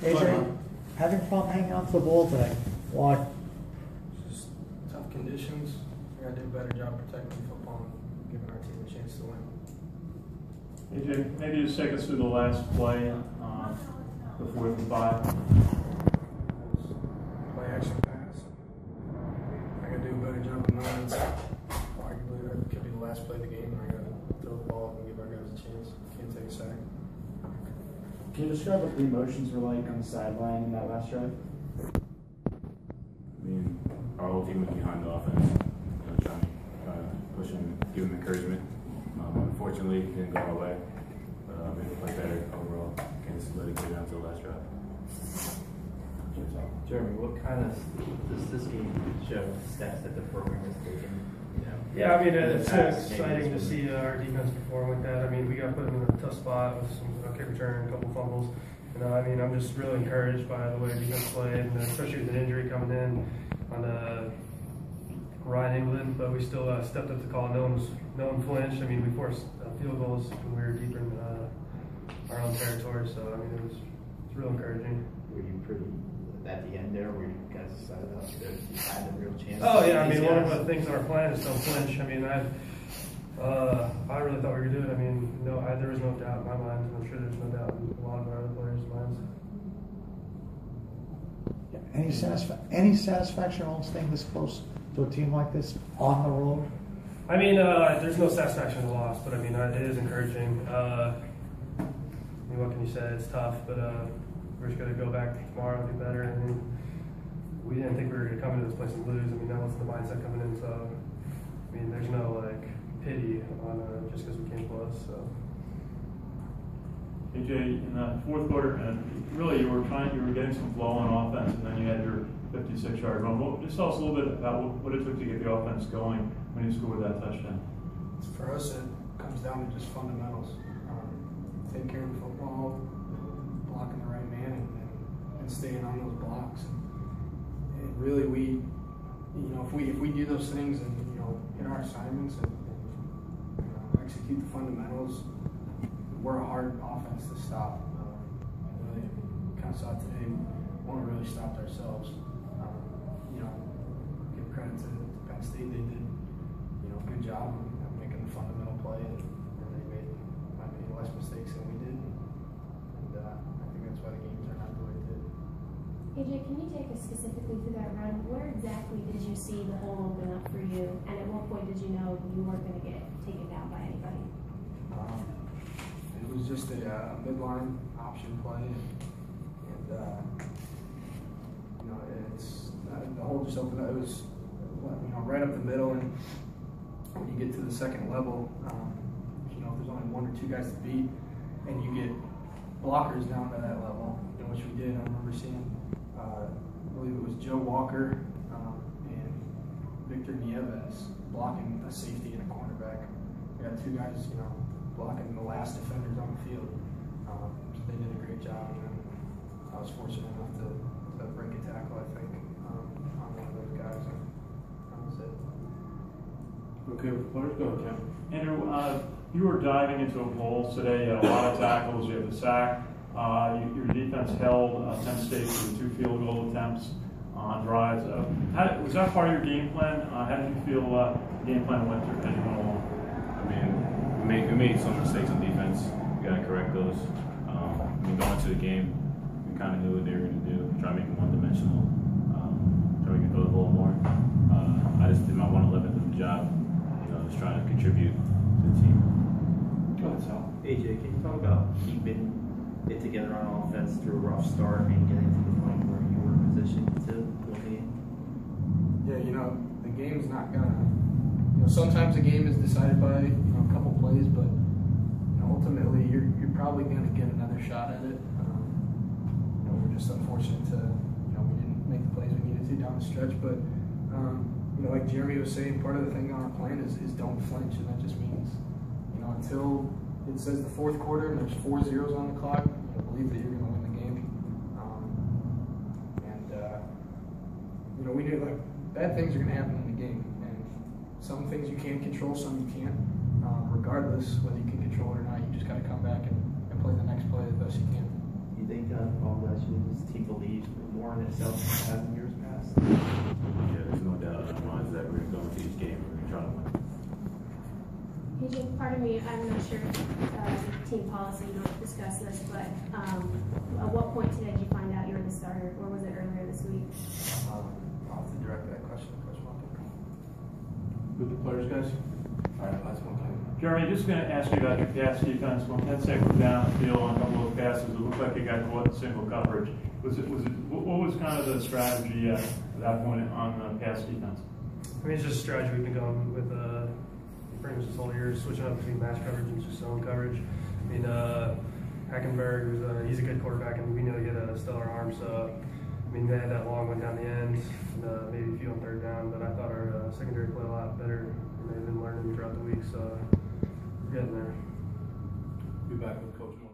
AJ, having problem hanging on to the ball today. Why? Just tough conditions. We gotta do a better job protecting football and giving our team a chance to win. AJ, maybe just take us through the last play, the 4th and 5. Play action pass. I gotta do a better job of nines. Arguably, that could be the last play of the game. I gotta throw the ball up and give our guys a chance. Can't take a sack. Can you describe what the emotions were like on the sideline in that last drive? I mean, our whole team was behind the offense, trying to push them, give them encouragement. Unfortunately, it didn't go our way, but we didn't play better overall. Can't just let it go down to the last drive. Jeremy, what kind of does this game show steps that the program is taking? Yeah, I mean, it's exciting to see our defense perform like that. I mean, we got put in a tough spot with some kick return, a couple fumbles. I mean, I'm just really encouraged by the way defense played, and especially with an injury coming in on Ryan England, but we still stepped up to call. No one flinched. I mean, we forced field goals when we were deeper in our own territory. So I mean, it was real encouraging. Were you pretty at the end there, where you guys decided that you had a real chance? Oh yeah, I mean, one of the things in our plan is don't flinch. I mean, I really thought we could do it. I mean, there was no doubt in my mind, and I'm sure there's no doubt in a lot of our other players' minds. Any satisfaction on staying this close to a team like this on the road? I mean, there's no satisfaction in the loss, but I mean, it is encouraging. I mean, what can you say? It's tough, but we're just going to go back tomorrow and do better. I mean, we didn't think we were going to come into this place and lose. I mean, that was the mindset coming in. So, I mean, there's no pity on just because we came close. So. AJ, in the 4th quarter, and really you were getting some flow on offense, and then you had your 56-yard run. Well, just tell us a little bit about what it took to get the offense going when you scored that touchdown. For us, it comes down to just fundamentals. Take care of the football, blocking the right man, and staying on those blocks. And really, if we do those things and hit our assignments and execute the fundamentals, we're a hard offense to stop. Really, we kind of saw it today. We want to really stop ourselves. Give credit to Penn State. They did a good job of making the fundamental play, and they made less mistakes than we did. And I think that's why the games are not the way they did. AJ, can you take us specifically through that run? Where exactly did you see the hole open up for you? And at what point did you know you weren't going to get taken down by anybody? It was just a midline option play, and it's the hole just opened up. It was right up the middle, and when you get to the second level, if there's only 1 or 2 guys to beat, and you get blockers down to that level, which we did. I remember seeing, I believe it was Joe Walker and Victor Nieves blocking a safety and a cornerback. We got 2 guys, blocking the last defenders on the field. So they did a great job, and I was fortunate enough to break a tackle, I think, on one of those guys, and that was it. Okay, let's go, Tim. Andrew, you were diving into a hole today. You had a lot of tackles. You had the sack. Your defense held Penn State to the 2 field goal attempts on drives. Was that part of your game plan? How did you feel the game plan went through as you went along? I mean, we made some mistakes on defense. We got to correct those. Going into the game, we kind of knew what they were going to do. Try to make them one-dimensional. Try to make them throw the ball more. I just did my 1/11th of the job. Just trying to contribute to the team. Go ahead, Sal. AJ, can you talk about keeping it together on offense through a rough start and getting to the point where you were positioned to win? Yeah, the game's not gonna. Sometimes the game is decided by a couple plays, but ultimately you're probably gonna get another shot at it. We're just unfortunate to we didn't make the plays we needed to down the stretch, but like Jeremy was saying, part of the thing on our plan is don't flinch, and that just means until it says the 4th quarter and there's 4 zeros on the clock, believe that you're going to win the game. We knew bad things are going to happen in the game, and some things you can control, some you can't. Regardless whether you can control it or not, you just got to come back and play the next play the best you can. you think, oh gosh, this team believes more in itself than it has in years past? Yeah, there's no doubt in our minds that we're going to each game and we're trying to win. PJ, pardon me, I'm not sure if team policy you don't discuss this, but at what point today did you find out you were the starter, or was it earlier this week? I'll have to direct that question to Coach Monty. With the players, guys? All right, last one. Jeremy, just going to ask you about your pass defense. When Penn State went down the field on a couple of passes, it looked like you got caught in single coverage. What was kind of the strategy at that point on pass defense? I mean, it's just a strategy we've been going with pretty much this whole year, switching up between match coverage and just zone coverage. I mean, Hackenberg, he's a good quarterback, and we know he had a stellar arm. So, I mean, they had that long one down the end, and maybe a few on third down. But I thought our secondary played a lot better, and they've been learning throughout the week. So, we're getting there. Be back with Coach Moore.